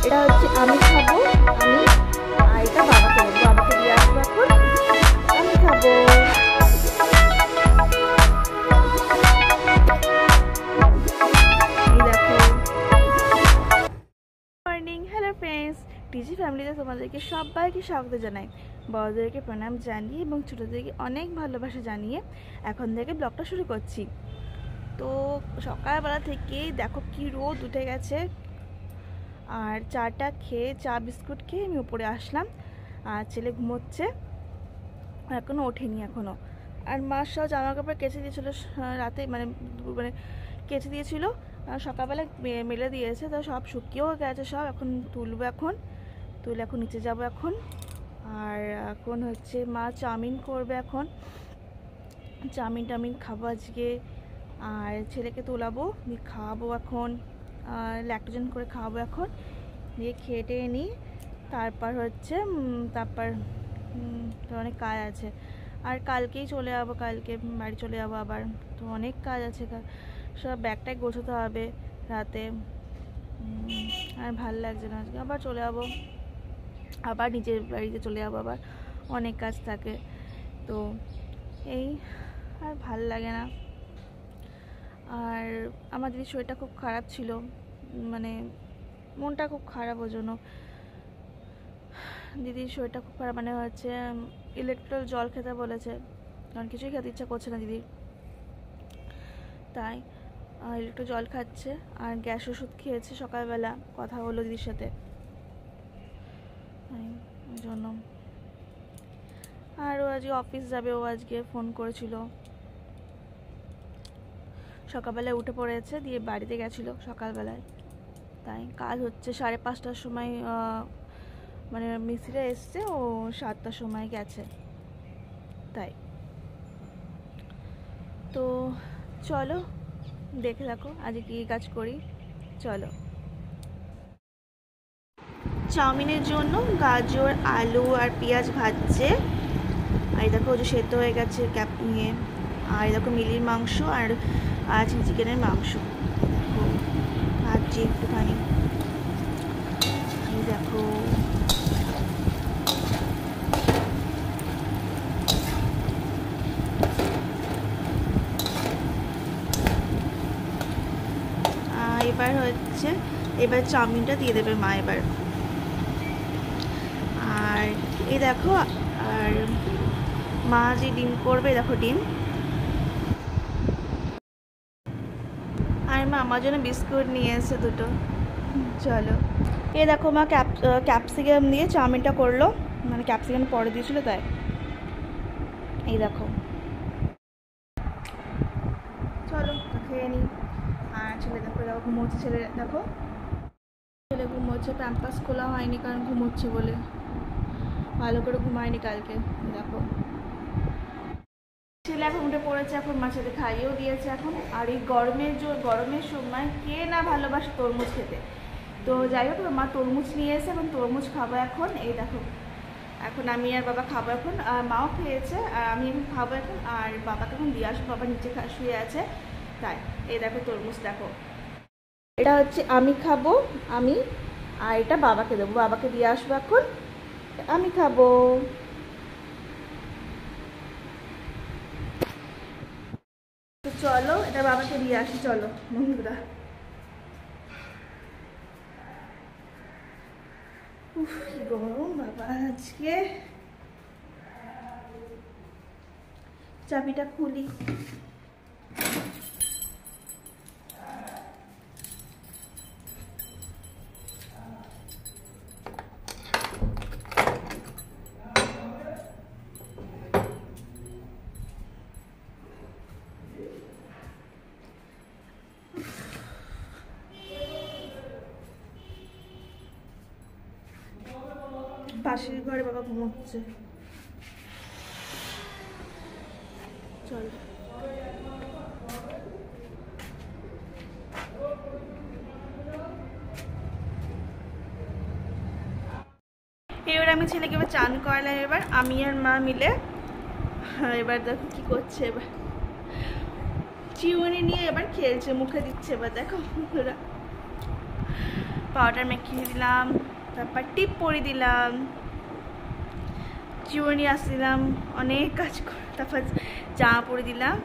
এটা হচ্ছে আমি খাবো, আমি, আর এটা বাবাকে দেবো, বাবাকে দিয়ে আসবো এখন। আমি খাবো। এই দেখো। মর্নিং, হ্যালো ফ্রেন্ডস, টিজি ফ্যামিলিতে তোমাদেরকে সবাইকে স্বাগত জানাই। বড়দেরকে প্রণাম জানিয়ে এবং ছোটোদেরকে অনেক ভালোবাসা জানিয়ে এখন থেকে ব্লগটা শুরু করছি। তো সকালবেলা থেকেই দেখো কি রোদ উঠে গেছে, আর চাটা খেয়ে, চা বিস্কুট খেয়ে আমি উপরে আসলাম। আর ছেলে ঘুমোচ্ছে, এখনও ওঠেনি এখনও। আর মার সব জামা কাপড় কেচে দিয়েছিলো রাতে, মানে কেচে দিয়েছিল, সকালবেলা মেলে দিয়েছে, তো সব শুকিয়েও গেছে সব। এখন তুলবো, তুলে এখন নিচে যাব এখন। আর এখন হচ্ছে মা চাউমিন করবে, এখন চাউমিন খাবো আজকে। আর ছেলেকে তোলাবো, দিয়ে খাওয়াবো এখন, ল্যাকটোজেন করে খাওয়াবো এখন, দিয়ে খেয়ে টেয়ে নিই। তারপর হচ্ছে তো অনেক কাজ আছে, আর কালকেই চলে যাবো, কালকে বাড়ি চলে যাবো আবার। তো অনেক কাজ আছে, সব ব্যাগটাই গোছাতে হবে রাতে। আর ভালো লাগছে না আজকে, আবার চলে যাবো, আবার নিজের বাড়িতে চলে যাবো, আবার অনেক কাজ থাকে। তো এই, আর ভাল লাগে না। আর আমার দিদির শরীরটা খুব খারাপ ছিল, মানে মনটা খুব খারাপ, ওই জন্য দিদির শরীরটা খুব খারাপ, মানে হচ্ছে ইলেকট্রল জল খেতে বলেছে, কারণ কিছুই খেতে ইচ্ছা করছে না দিদির, তাই ইলেকট্রল জল খাচ্ছে। আর গ্যাস ওষুধ খেয়েছে সকালবেলা, কথা হলো দিদির সাথে, ওই জন্য। আর ও আজকে অফিস যাবে, ও আজকে ফোন করেছিল, সকালবেলায় উঠে পড়েছে, দিয়ে বাড়িতে গেছিলো সকালবেলায়। তাই কাজ হচ্ছে 5:30টার সময়, মানে মিস্ত্রিরা এসছে, ও 7টার সময় গেছে। তাই তো চলো দেখে থাকো আজকে কী কাজ করি, চলো। চাউমিনের জন্য গাজর, আলু আর পেঁয়াজ ভাজছে। আর দেখো যে সেদ্ধ হয়ে গেছে ক্যাপ নিয়ে। আর দেখো মিলির মাংস আর চিকেনের মাংস ভাজছি একটুখানি। এই দেখো, এবার চাউমিনটা দিয়ে দেবে মা এবার। আর এই দেখো, আর মা যে ডিম করবে, দেখো ডিম। আর মা আমার জন্য বিস্কুট নিয়ে এসে দুটো, চলো। এই দেখো মা ক্যাপসিকাম দিয়ে চাউমিনটা করলো, মানে ক্যাপসিকাম পরে দিয়েছিল তাই। এই দেখো, চলো খেয়ে নিই। আর ছেলে দেখো ঘুমোচ্ছে, ছেলে ঘুমোচ্ছে, প্যাম্পাস খোলা হয়নি কারণ ঘুমোচ্ছে বলে, ভালো করে ঘুমায়নি কালকে। দেখো ছেলে এখন উঠে পড়েছে, এখন মা ছেলে খাইয়েও দিয়েছে এখন। আর এই গরমের সময় কে না ভালোবাসে তরমুজ খেতে। তো যাই হোক, মা তরমুজ নিয়ে এসে এখন তরমুজ খাবো এখন। এই দেখো, এখন আমি আর বাবা খাবো এখন, আর মাও খেয়েছে, আর আমি এখন খাবো এখন। আর বাবাকে এখন দিয়ে আসবো, বাবা নিচে শুয়ে আছে, তাই। এই দেখো তরমুজ, দেখো এটা হচ্ছে আমি খাবো, আমি, আর এটা বাবাকে দেবো, বাবাকে দিয়ে আসবো এখন। আমি খাবো। তো চলো এটা বাবাকে দিয়ে আসি, চলো বন্ধুরা। উফ কি গরম বাবা আজকে। চাবিটা খুলি। পাশের ঘরে বাবা ঘুমোচ্ছে, চল। এবার আমি ছেলেকে এবার চান করালাম, এবার আমি আর মা মিলে। এবার দেখো কি করছে, এবার চিউনি নিয়ে এবার খেলছে, মুখে দিচ্ছে। এবার দেখো পাউডার মেখে দিলাম, তারপর টিপ পরে দিলাম, চিউনি আসছিলাম, অনেক কাজ করে তারপর জামা পরে দিলাম।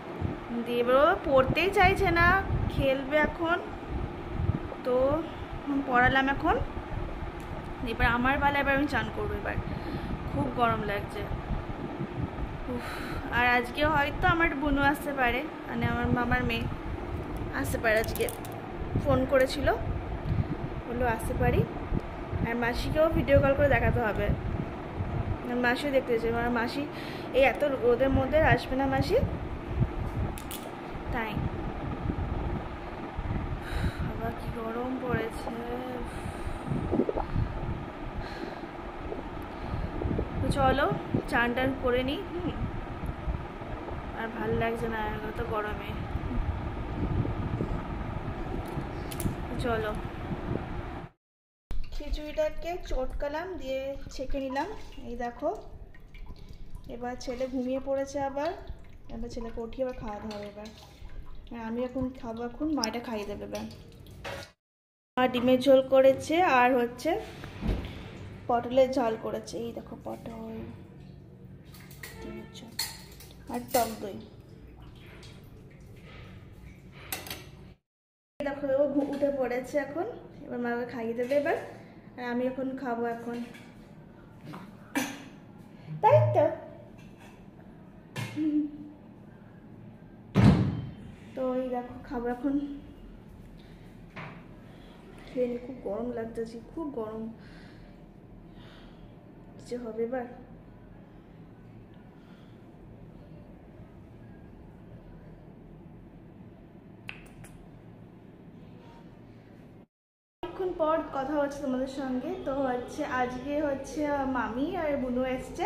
দিয়ে এবার পড়তেই চাইছে না, খেলবে এখন। তো পড়ালাম এখন, এবার আমার বেলা এবার আমি চান করবো। এবার খুব গরম লাগছে। আর আজকে হয়তো আমার বোনও আসতে পারে, মানে আমার মামার মেয়ে আসতে পারে। আজকে ফোন করেছিল, বললো আসতে পারি। আর মাসিকেও ভিডিও কল করে দেখাতে হবে, মাসিও দেখতে চাই। আমার মাসি এই এত রোদের মধ্যে আসবে না মাসি, তাই। আবার কি গরম পড়েছে। চলো চান টান করে নিই। আর ভালো লাগছে না এত গরমে। চলো খিচুড়িটাকে চটকালাম, দিয়ে ছেঁকে নিলাম। এই দেখো, এবার ছেলে ঘুমিয়ে পড়েছে। আবার ছেলেকে উঠিয়ে আবার খাওয়াতে হবে। এবার আমি এখন খাবো, এখন মাটা খাইয়ে দেবে। এবার মা ডিমের ঝোল করেছে, আর হচ্ছে পটলের ঝাল করেছে। এই দেখো পটল, ডিমের ঝোল আর টক দই। দেখো উঠে পড়েছে এখন, এবার মাকে খাইয়ে দেবে। এবার আর আমি এখন খাবো এখন, তাই তো। তো এই দেখো খাবো এখন, খেয়ে নি। খুব গরম লাগতেছে, খুব গরম যে হবে। এবার অনেকক্ষণ পর কথা হচ্ছে তোমাদের সঙ্গে। তো হচ্ছে আজকে হচ্ছে মামি আর বুনু এসছে,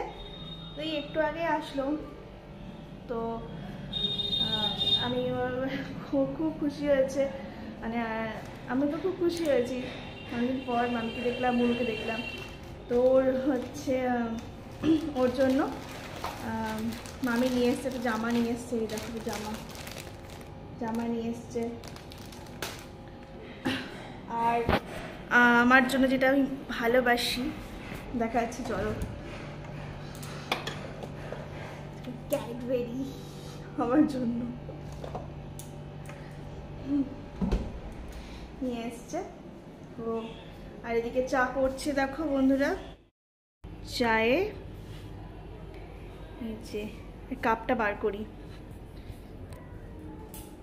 তো এই একটু আগে আসলো। তো আমি খুব খুব খুশি হয়েছে, মানে আমি তো খুব খুশি হয়েছি। অনেকদিন পর মামিকে দেখলাম, বুনুকে দেখলাম। তো ওর হচ্ছে ওর জন্য মামি নিয়ে এসছে একটা জামা, নিয়ে এসছে। এই দেখো জামা নিয়ে এসছে। আর আমার জন্য যেটা আমি ভালোবাসি দেখা যাচ্ছে, চলো ক্যাডবেরি আমার জন্য নিয়ে এসছে। তো আর এদিকে চা করছে দেখো বন্ধুরা। চায়ে এই যে কাপটা বার করি,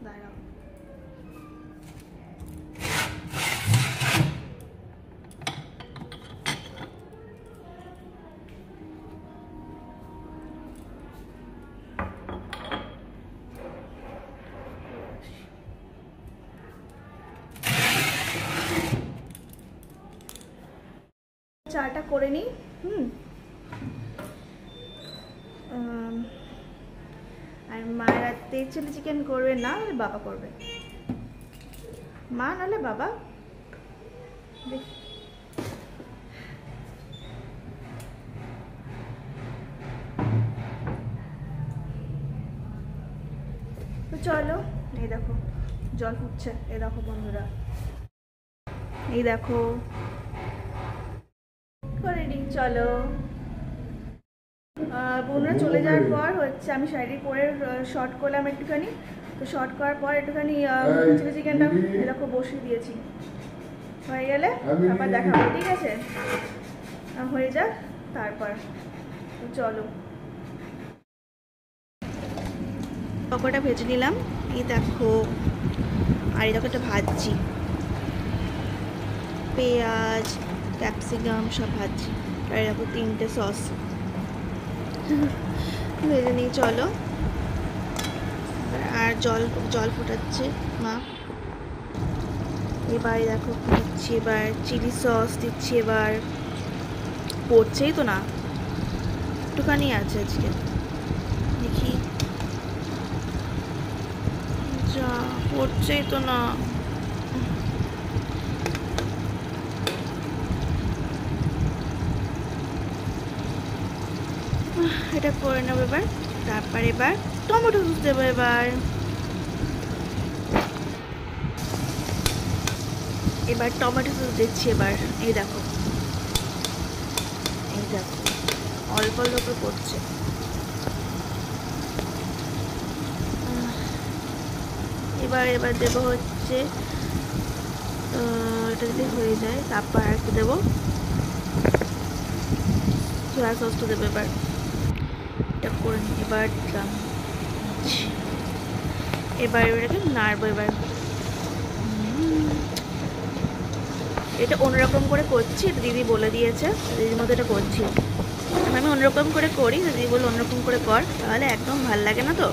দাঁড়াও। চাটা করে নিই। আর মা রাতে চিলি চিকেন করবে, না হলে বাবা করবে। মা নাহলে বাবা, তো চলো। এই দেখো জল ফুটছে, এই দেখো বন্ধুরা, এই দেখো করে নিই। চলো বোনরা চলে যাওয়ার পর হচ্ছে আমি শাড়ি পরে শর্ট করলাম একটুখানি। তো শর্ট করার পর একটুখানি চিলি চিকেনটা এরকম বসিয়ে দিয়েছি। হয়ে গেলে আবার দেখাবো, ঠিক আছে? হয়ে যাক তারপর। তো চলো পকোড়া ভেজে নিলাম, এই দেখো। আর এই দেখো একটা ভাজছি, পেঁয়াজ ক্যাপসিকাম সব ভাজছি। আর এই দেখো 3টে সস ভেজে নিই। চলো আর জল ফোটাচ্ছে মা। এবার দেখো দিচ্ছি, এবার চিলি সস দিচ্ছি। এবার পড়ছেই তো না, একটুখানি আছে আজকে, দেখি। যা পড়ছেই তো না। এটা করে নেবো এবার। তারপর এবার টমেটো সস দেবো এবার। এবার টমেটো সস দিচ্ছি এবার। এই দেখো অল্প অল্প করছে। এবার দেবো হচ্ছে এটা যদি হয়ে যায় তারপর আর একটু দেবো সয়া সসটা দেবো এবার। এটা করে এবার দিলাম। এবার এটাকে নাড়বো এবার। এটা অন্যরকম করে করছি, এটা দিদি বলে দিয়েছে, দিদির মতো এটা করছি। আমি অন্যরকম করে করি, দিদি বলে অন্যরকম করে কর, তাহলে একদম ভাল লাগে না। তো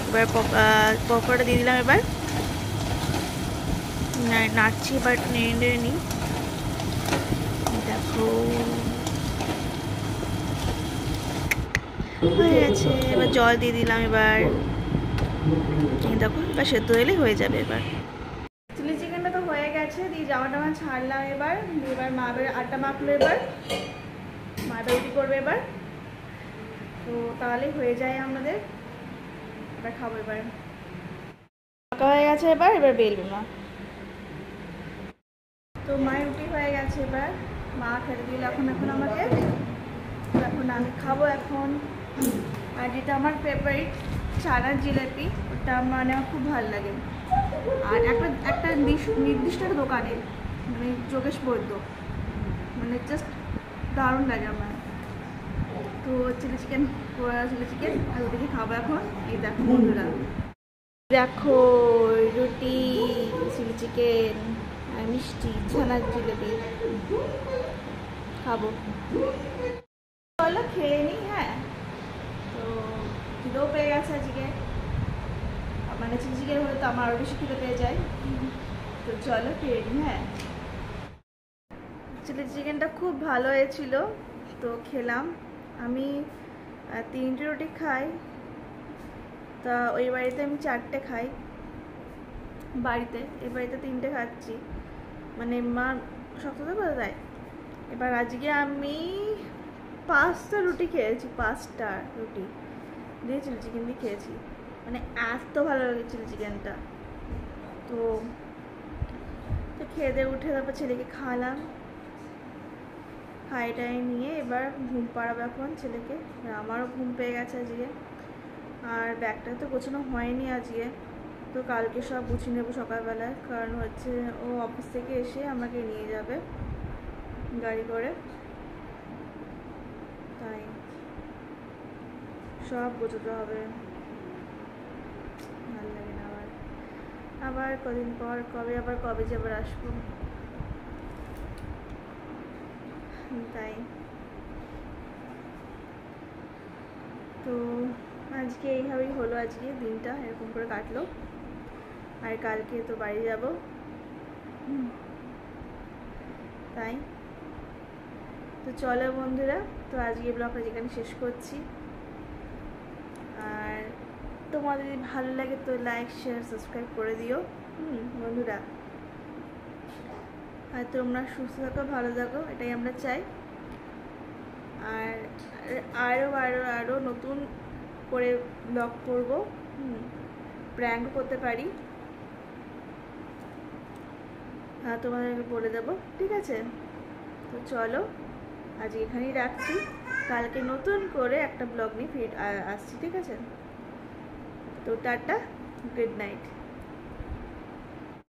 এবার পকোড়াটা দিয়ে দিলাম এবার। নাড়ছি এবার, নেড়ে নিই। দেখো হয়ে গেছে। এবার জল দিয়ে দিলাম এবার। দেখো এবার সেদ্ধ হলেই হয়ে যাবে। এবার চিলি চিকেনটা তো হয়ে গেছে, দিয়ে জামা টামা ছাড়লাম এবার। এবার মা এবার আটা মাখলো এবার, মা রুটি করবে এবার। তো তাহলেই হয়ে যায় আমাদের। এবার খাবো এবার। মাখা হয়ে গেছে এবার বেলবো না। তো মায়ের রুটি হয়ে গেছে এবার, মা খেতে দিল এখন আমাকে। এখন আমি খাবো এখন। আর যেটা আমার ফেভারিট চানার জিলাপি, ওটা মানে আমার খুব ভালো লাগে। আর একটা নির্দিষ্ট একটা দোকানে, মানে যোগেশ বৈদ্য, মানে জাস্ট দারুণ লাগে আমার। তো চিলি চিকেন আর ওদিকে খাবো এখন। এই দেখো বন্ধুরা, দেখো রুটি, চিলি চিকেন আর মিষ্টি ছানার জিলাপি খাবো। চলো খেয়ে নিই। হ্যাঁ, তো খিদেও পেয়ে গেছে আজকে, মানে চিলি চিকেন হলে তো আমার আরও বেশি খিদে পেয়ে যায়। তো চলো খেয়ে নিই। হ্যাঁ, চিলি চিকেনটা খুব ভালো হয়েছিল, তো খেলাম। আমি 3টে রুটি খাই, তা ওই বাড়িতে আমি 4টে খাই বাড়িতে, এই বাড়িতে 3টে খাচ্ছি, মানে মা শক্ত বলে দেয়। এবার আজকে আমি 5টা রুটি খেয়েছি, 5টা রুটি দিয়ে চিলি চিকেন দিয়ে খেয়েছি, মানে এত ভালো লাগে চিলি চিকেনটা। তো খেয়ে দিয়ে উঠে তারপর ছেলেকে খাওয়ালাম, খাইটাই নিয়ে এবার ঘুম পাড়াবো এখন ছেলেকে। আমারও ঘুম পেয়ে গেছে আজকে। আর ব্যাগটা তো গোছানো হয়নি আজকে, তো কালকে সব গুছিয়ে নেবো সকালবেলায়, কারণ হচ্ছে ও অফিস থেকে এসে আমাকে নিয়ে যাবে গাড়ি করে, তাই সব গোছাতে হবে। ভালো লাগে না। আবার কদিন পর কবে যে আবার আসবো, তাই। তো আজকে এইভাবেই হলো, আজকে দিনটা এরকম করে কাটলো। আর কালকে তো বাড়ি যাব, তাই। তো চলো বন্ধুরা, তো আজকে ব্লগটা যেখানে শেষ করছি। আর তোমাদের যদি ভালো লাগে তো লাইক শেয়ার সাবস্ক্রাইব করে দিও বন্ধুরা। আর তোমরা সুস্থ থাকো, ভালো থাকো, এটাই আমরা চাই। আর আরও নতুন করে ব্লগ করব, প্র্যাঙ্ক করতে পারি, তোমাদেরকে বলে দেবো, ঠিক আছে। তো চলো আজ এখানেই রাখছি, কালকে নতুন করে একটা ব্লগ নিয়ে ফিরে আসছি, ঠিক আছে। তো টাটা, গুড নাইট।